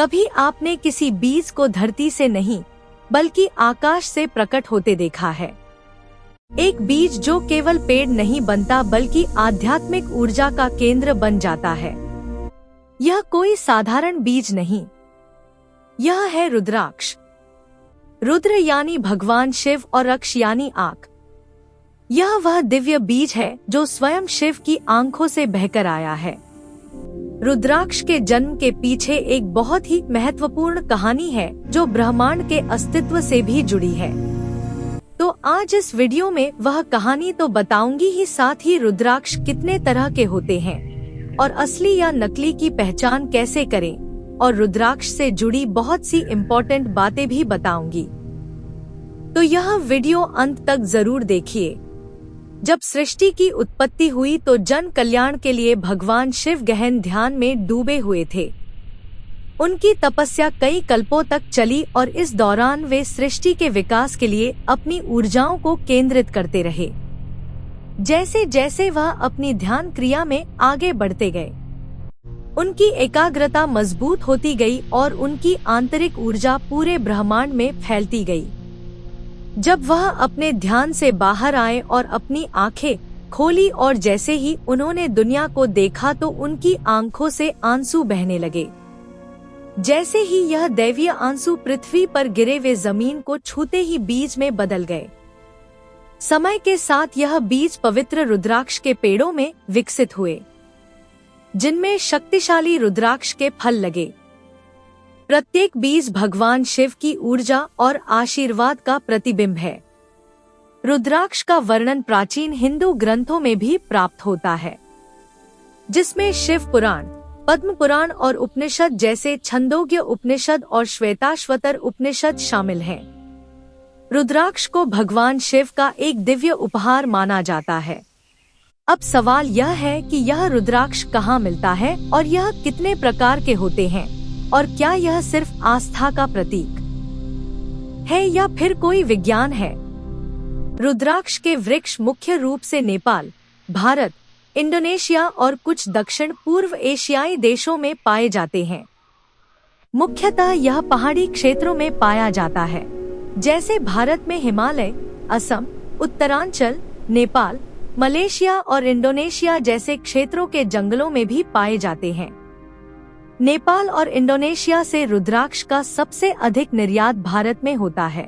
कभी आपने किसी बीज को धरती से नहीं बल्कि आकाश से प्रकट होते देखा है। एक बीज जो केवल पेड़ नहीं बनता बल्कि आध्यात्मिक ऊर्जा का केंद्र बन जाता है। यह कोई साधारण बीज नहीं, यह है रुद्राक्ष। रुद्र यानी भगवान शिव और अक्ष यानी आंख। यह वह दिव्य बीज है जो स्वयं शिव की आंखों से बहकर आया है। रुद्राक्ष के जन्म के पीछे एक बहुत ही महत्वपूर्ण कहानी है जो ब्रह्मांड के अस्तित्व से भी जुड़ी है। तो आज इस वीडियो में वह कहानी तो बताऊंगी ही, साथ ही रुद्राक्ष कितने तरह के होते हैं और असली या नकली की पहचान कैसे करें, और रुद्राक्ष से जुड़ी बहुत सी इम्पोर्टेंट बातें भी बताऊंगी। तो यह वीडियो अंत तक जरूर देखिए। जब सृष्टि की उत्पत्ति हुई तो जन कल्याण के लिए भगवान शिव गहन ध्यान में डूबे हुए थे। उनकी तपस्या कई कल्पों तक चली और इस दौरान वे सृष्टि के विकास के लिए अपनी ऊर्जाओं को केंद्रित करते रहे। जैसे जैसे वह अपनी ध्यान क्रिया में आगे बढ़ते गए, उनकी एकाग्रता मजबूत होती गई और उनकी आंतरिक ऊर्जा पूरे ब्रह्मांड में फैलती गई। जब वह अपने ध्यान से बाहर आए और अपनी आंखें खोली और जैसे ही उन्होंने दुनिया को देखा तो उनकी आंखों से आंसू बहने लगे। जैसे ही यह दैवीय आंसू पृथ्वी पर गिरे वे जमीन को छूते ही बीज में बदल गए। समय के साथ यह बीज पवित्र रुद्राक्ष के पेड़ों में विकसित हुए, जिनमें शक्तिशाली रुद्राक्ष के फल लगे। प्रत्येक बीज भगवान शिव की ऊर्जा और आशीर्वाद का प्रतिबिंब है। रुद्राक्ष का वर्णन प्राचीन हिंदू ग्रंथों में भी प्राप्त होता है, जिसमें शिव पुराण, पद्म पुराण और उपनिषद जैसे छंदोग्य उपनिषद और श्वेताश्वतर उपनिषद शामिल हैं। रुद्राक्ष को भगवान शिव का एक दिव्य उपहार माना जाता है। अब सवाल यह है कि यह रुद्राक्ष कहाँ मिलता है और यह कितने प्रकार के होते हैं, और क्या यह सिर्फ आस्था का प्रतीक है या फिर कोई विज्ञान है। रुद्राक्ष के वृक्ष मुख्य रूप से नेपाल, भारत, इंडोनेशिया और कुछ दक्षिण पूर्व एशियाई देशों में पाए जाते हैं। मुख्यतः यह पहाड़ी क्षेत्रों में पाया जाता है, जैसे भारत में हिमालय, असम, उत्तरांचल, नेपाल, मलेशिया और इंडोनेशिया जैसे क्षेत्रों के जंगलों में भी पाए जाते हैं। नेपाल और इंडोनेशिया से रुद्राक्ष का सबसे अधिक निर्यात भारत में होता है।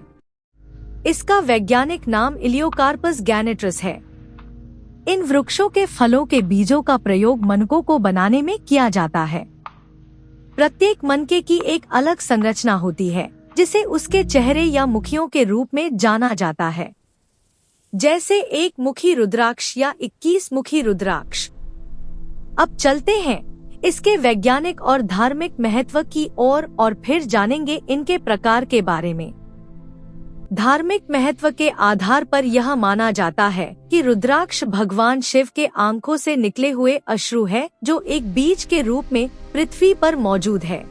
इसका वैज्ञानिक नाम इलियोकार्पस गैनेट्रस है। इन वृक्षों के फलों के बीजों का प्रयोग मनकों को बनाने में किया जाता है। प्रत्येक मनके की एक अलग संरचना होती है, जिसे उसके चेहरे या मुखियों के रूप में जाना जाता है, जैसे एक मुखी रुद्राक्ष या 21 मुखी रुद्राक्ष। अब चलते हैं इसके वैज्ञानिक और धार्मिक महत्व की ओर और फिर जानेंगे इनके प्रकार के बारे में। धार्मिक महत्व के आधार पर यह माना जाता है कि रुद्राक्ष भगवान शिव के आंखों से निकले हुए अश्रु है, जो एक बीज के रूप में पृथ्वी पर मौजूद है।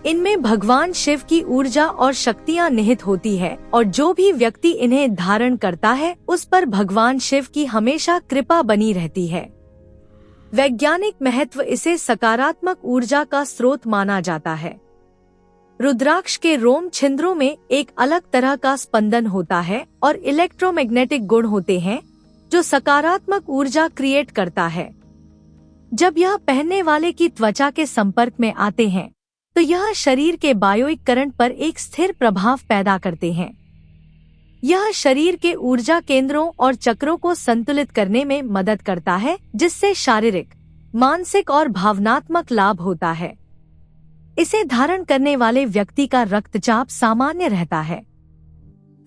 इनमें भगवान शिव की ऊर्जा और शक्तियाँ निहित होती है और जो भी व्यक्ति इन्हें धारण करता है उस पर भगवान शिव की हमेशा कृपा बनी रहती है। वैज्ञानिक महत्व इसे सकारात्मक ऊर्जा का स्रोत माना जाता है। रुद्राक्ष के रोम छिद्रों में एक अलग तरह का स्पंदन होता है और इलेक्ट्रोमैग्नेटिक गुण होते हैं जो सकारात्मक ऊर्जा क्रिएट करता है। जब यह पहनने वाले की त्वचा के संपर्क में आते हैं तो यह शरीर के बायोइक करंट पर एक स्थिर प्रभाव पैदा करते हैं। यह शरीर के ऊर्जा केंद्रों और चक्रों को संतुलित करने में मदद करता है, जिससे शारीरिक, मानसिक और भावनात्मक लाभ होता है। इसे धारण करने वाले व्यक्ति का रक्तचाप सामान्य रहता है।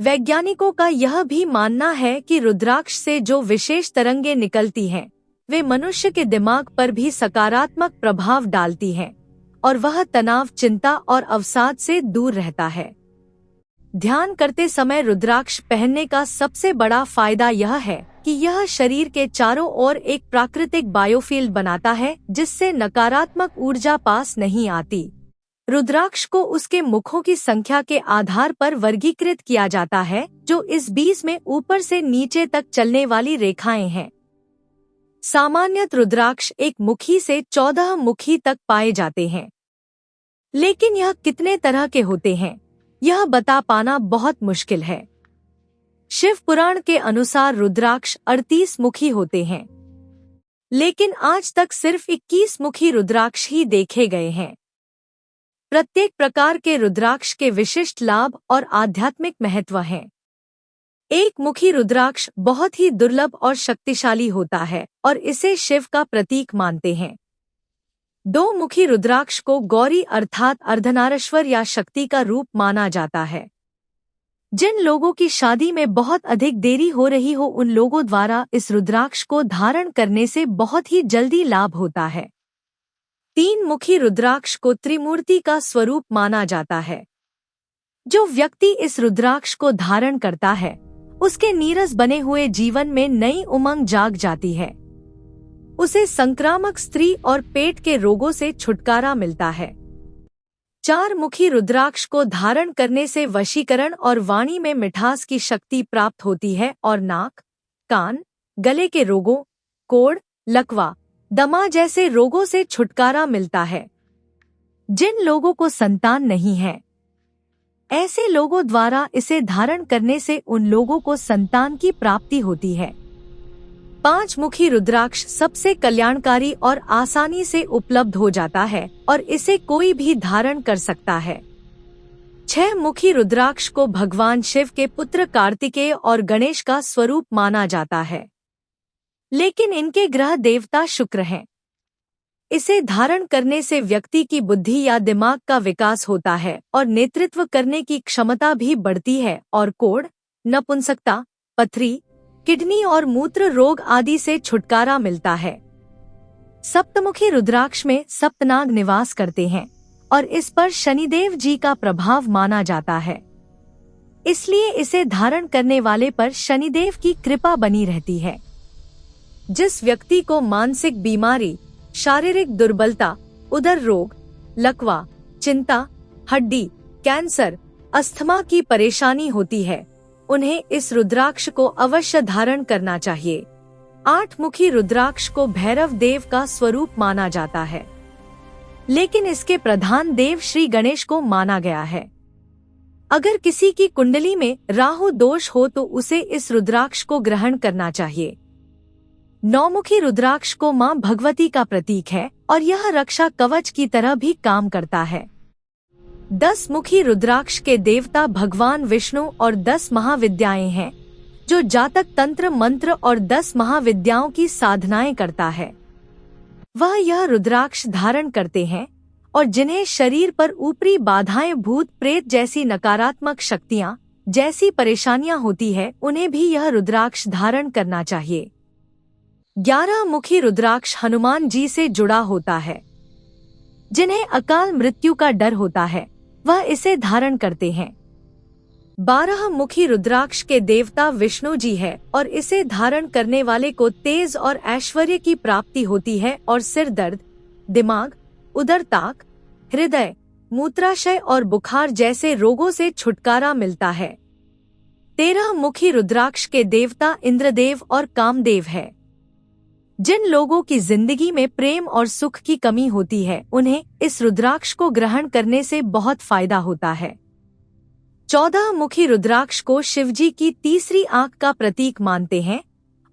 वैज्ञानिकों का यह भी मानना है कि रुद्राक्ष से जो विशेष तरंगें निकलती हैं, वे मनुष्य के दिमाग पर भी सकारात्मक प्रभाव डालती हैं और वह तनाव, चिंता और अवसाद से दूर रहता है। ध्यान करते समय रुद्राक्ष पहनने का सबसे बड़ा फायदा यह है कि यह शरीर के चारों ओर एक प्राकृतिक बायोफील्ड बनाता है, जिससे नकारात्मक ऊर्जा पास नहीं आती। रुद्राक्ष को उसके मुखों की संख्या के आधार पर वर्गीकृत किया जाता है, जो इस बीज में ऊपर से नीचे तक चलने वाली रेखाएं हैं। सामान्यतः रुद्राक्ष एक मुखी से 14 मुखी तक पाए जाते हैं। लेकिन यह कितने तरह के होते हैं, यह बता पाना बहुत मुश्किल है। शिव पुराण के अनुसार रुद्राक्ष 38 मुखी होते हैं, लेकिन आज तक सिर्फ 21 मुखी रुद्राक्ष ही देखे गए हैं। प्रत्येक प्रकार के रुद्राक्ष के विशिष्ट लाभ और आध्यात्मिक महत्व हैं। एक मुखी रुद्राक्ष बहुत ही दुर्लभ और शक्तिशाली होता है और इसे शिव का प्रतीक मानते हैं। दो मुखी रुद्राक्ष को गौरी अर्थात अर्धनारीश्वर या शक्ति का रूप माना जाता है। जिन लोगों की शादी में बहुत अधिक देरी हो रही हो, उन लोगों द्वारा इस रुद्राक्ष को धारण करने से बहुत ही जल्दी लाभ होता है। तीन मुखी रुद्राक्ष को त्रिमूर्ति का स्वरूप माना जाता है। जो व्यक्ति इस रुद्राक्ष को धारण करता है, उसके नीरस बने हुए जीवन में नई उमंग जाग जाती है। उसे संक्रामक स्त्री और पेट के रोगों से छुटकारा मिलता है। चार मुखी रुद्राक्ष को धारण करने से वशीकरण और वाणी में मिठास की शक्ति प्राप्त होती है और नाक, कान, गले के रोगों, कोढ़, लकवा, दमा जैसे रोगों से छुटकारा मिलता है। जिन लोगों को संतान नहीं है, ऐसे लोगों द्वारा इसे धारण करने से उन लोगों को संतान की प्राप्ति होती है। पांच मुखी रुद्राक्ष सबसे कल्याणकारी और आसानी से उपलब्ध हो जाता है और इसे कोई भी धारण कर सकता है। छह मुखी रुद्राक्ष को भगवान शिव के पुत्र कार्तिकेय और गणेश का स्वरूप माना जाता है, लेकिन इनके ग्रह देवता शुक्र हैं। इसे धारण करने से व्यक्ति की बुद्धि या दिमाग का विकास होता है और नेतृत्व करने की क्षमता भी बढ़ती है और कोढ़, नपुंसकता, पथरी, किडनी और मूत्र रोग आदि से छुटकारा मिलता है। सप्तमुखी रुद्राक्ष में सप्तनाग निवास करते हैं और इस पर शनिदेव जी का प्रभाव माना जाता है। इसलिए इसे धारण करने वाले पर शनिदेव की कृपा बनी रहती है। जिस व्यक्ति को मानसिक बीमारी, शारीरिक दुर्बलता, उदर रोग, लकवा, चिंता, हड्डी, कैंसर, अस्थमा की परेशानी होती है, उन्हें इस रुद्राक्ष को अवश्य धारण करना चाहिए। आठ मुखी रुद्राक्ष को भैरव देव का स्वरूप माना जाता है, लेकिन इसके प्रधान देव श्री गणेश को माना गया है। अगर किसी की कुंडली में राहु दोष हो तो उसे इस रुद्राक्ष को ग्रहण करना चाहिए। नौमुखी रुद्राक्ष को मां भगवती का प्रतीक है और यह रक्षा कवच की तरह भी काम करता है। 10 मुखी रुद्राक्ष के देवता भगवान विष्णु और 10 महाविद्याएं हैं, जो जातक तंत्र मंत्र और 10 महाविद्याओं की साधनाएं करता है। वह यह रुद्राक्ष धारण करते हैं और जिन्हें शरीर पर ऊपरी बाधाएं, भूत प्रेत जैसी नकारात्मक शक्तियां जैसी परेशानियां होती है, उन्हें भी यह रुद्राक्ष धारण करना चाहिए। 11 मुखी रुद्राक्ष हनुमान जी से जुड़ा होता है। जिन्हें अकाल मृत्यु का डर होता है, वह इसे धारण करते हैं। 12 मुखी रुद्राक्ष के देवता विष्णु जी है और इसे धारण करने वाले को तेज और ऐश्वर्य की प्राप्ति होती है और सिर दर्द, दिमाग, उदरताक, हृदय, मूत्राशय और बुखार जैसे रोगों से छुटकारा मिलता है। 13 मुखी रुद्राक्ष के देवता इंद्रदेव और कामदेव है। जिन लोगों की जिंदगी में प्रेम और सुख की कमी होती है, उन्हें इस रुद्राक्ष को ग्रहण करने से बहुत फायदा होता है। 14 मुखी रुद्राक्ष को शिवजी की तीसरी आंख का प्रतीक मानते हैं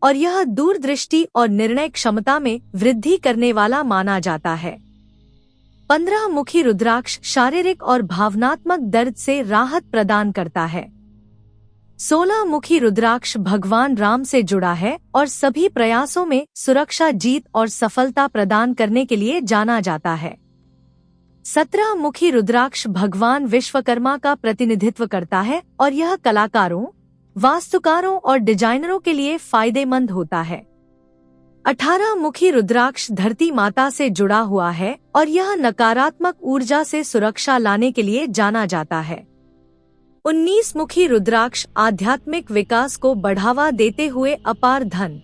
और यह दूरदृष्टि और निर्णय क्षमता में वृद्धि करने वाला माना जाता है। 15 मुखी रुद्राक्ष शारीरिक और भावनात्मक दर्द से राहत प्रदान करता है। 16 मुखी रुद्राक्ष भगवान राम से जुड़ा है और सभी प्रयासों में सुरक्षा, जीत और सफलता प्रदान करने के लिए जाना जाता है। 17 मुखी रुद्राक्ष भगवान विश्वकर्मा का प्रतिनिधित्व करता है और यह कलाकारों, वास्तुकारों और डिजाइनरों के लिए फायदेमंद होता है। 18 मुखी रुद्राक्ष धरती माता से जुड़ा हुआ है और यह नकारात्मक ऊर्जा से सुरक्षा लाने के लिए जाना जाता है। 19 मुखी रुद्राक्ष आध्यात्मिक विकास को बढ़ावा देते हुए अपार धन,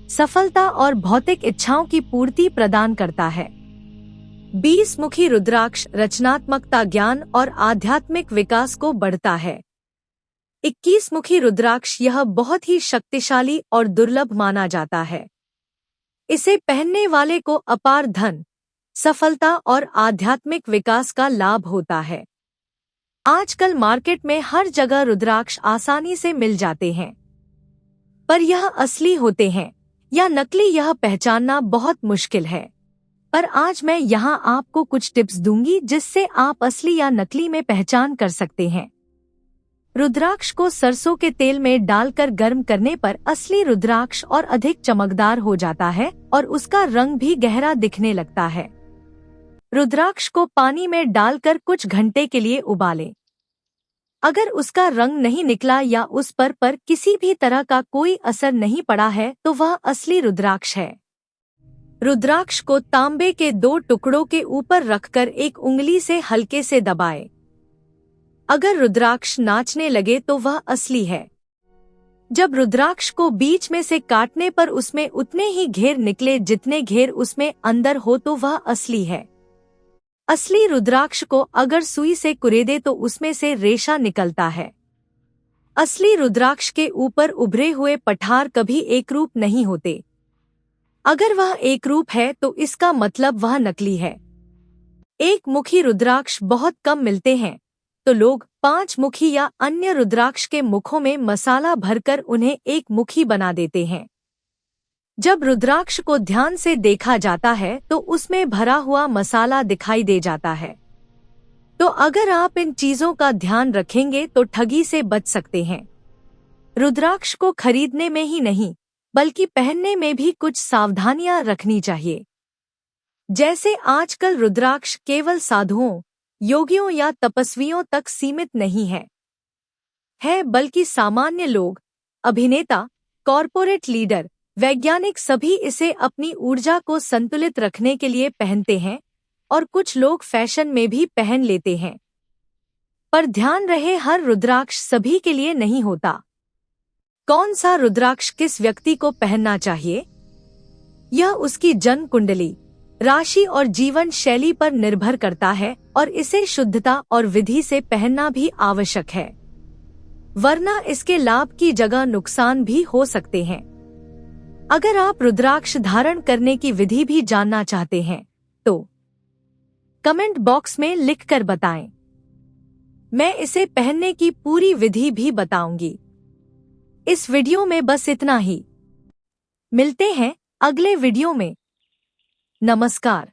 सफलता और भौतिक इच्छाओं की पूर्ति प्रदान करता है। 20 मुखी रुद्राक्ष रचनात्मकता, ज्ञान और आध्यात्मिक विकास को बढ़ता है। 21 मुखी रुद्राक्ष यह बहुत ही शक्तिशाली और दुर्लभ माना जाता है। इसे पहनने वाले को अपार धन, सफलता और आध्यात्मिक विकास का लाभ होता है। आजकल मार्केट में हर जगह रुद्राक्ष आसानी से मिल जाते हैं, पर यह असली होते हैं या नकली यह पहचानना बहुत मुश्किल है। पर आज मैं यहाँ आपको कुछ टिप्स दूंगी जिससे आप असली या नकली में पहचान कर सकते हैं। रुद्राक्ष को सरसों के तेल में डालकर गर्म करने पर असली रुद्राक्ष और अधिक चमकदार हो जाता है और उसका रंग भी गहरा दिखने लगता है। रुद्राक्ष को पानी में डालकर कुछ घंटे के लिए उबालें। अगर उसका रंग नहीं निकला या उस पर किसी भी तरह का कोई असर नहीं पड़ा है तो वह असली रुद्राक्ष है। रुद्राक्ष को तांबे के 2 टुकड़ों के ऊपर रखकर एक उंगली से हल्के से दबाएं। अगर रुद्राक्ष नाचने लगे तो वह असली है। जब रुद्राक्ष को बीच में से काटने पर उसमें उतने ही घेर निकले जितने घेर उसमें अंदर हो तो वह असली है। असली रुद्राक्ष को अगर सुई से कुरेदे तो उसमें से रेशा निकलता है। असली रुद्राक्ष के ऊपर उभरे हुए पठार कभी एकरूप नहीं होते। अगर वह एकरूप है तो इसका मतलब वह नकली है। एक मुखी रुद्राक्ष बहुत कम मिलते हैं, तो लोग 5 मुखी या अन्य रुद्राक्ष के मुखों में मसाला भरकर उन्हें एक मुखी बना देते हैं। जब रुद्राक्ष को ध्यान से देखा जाता है तो उसमें भरा हुआ मसाला दिखाई दे जाता है। तो अगर आप इन चीजों का ध्यान रखेंगे तो ठगी से बच सकते हैं। रुद्राक्ष को खरीदने में ही नहीं बल्कि पहनने में भी कुछ सावधानियां रखनी चाहिए। जैसे आजकल रुद्राक्ष केवल साधुओं, योगियों या तपस्वियों तक सीमित नहीं है बल्कि सामान्य लोग, अभिनेता, कॉरपोरेट लीडर, वैज्ञानिक सभी इसे अपनी ऊर्जा को संतुलित रखने के लिए पहनते हैं और कुछ लोग फैशन में भी पहन लेते हैं। पर ध्यान रहे हर रुद्राक्ष सभी के लिए नहीं होता। कौन सा रुद्राक्ष किस व्यक्ति को पहनना चाहिए, यह उसकी जन्म कुंडली, राशि और जीवन शैली पर निर्भर करता है और इसे शुद्धता और विधि से पहनना भी आवश्यक है, वरना इसके लाभ की जगह नुकसान भी हो सकते हैं। अगर आप रुद्राक्ष धारण करने की विधि भी जानना चाहते हैं तो कमेंट बॉक्स में लिखकर बताएं। मैं इसे पहनने की पूरी विधि भी बताऊंगी। इस वीडियो में बस इतना ही। मिलते हैं अगले वीडियो में। नमस्कार।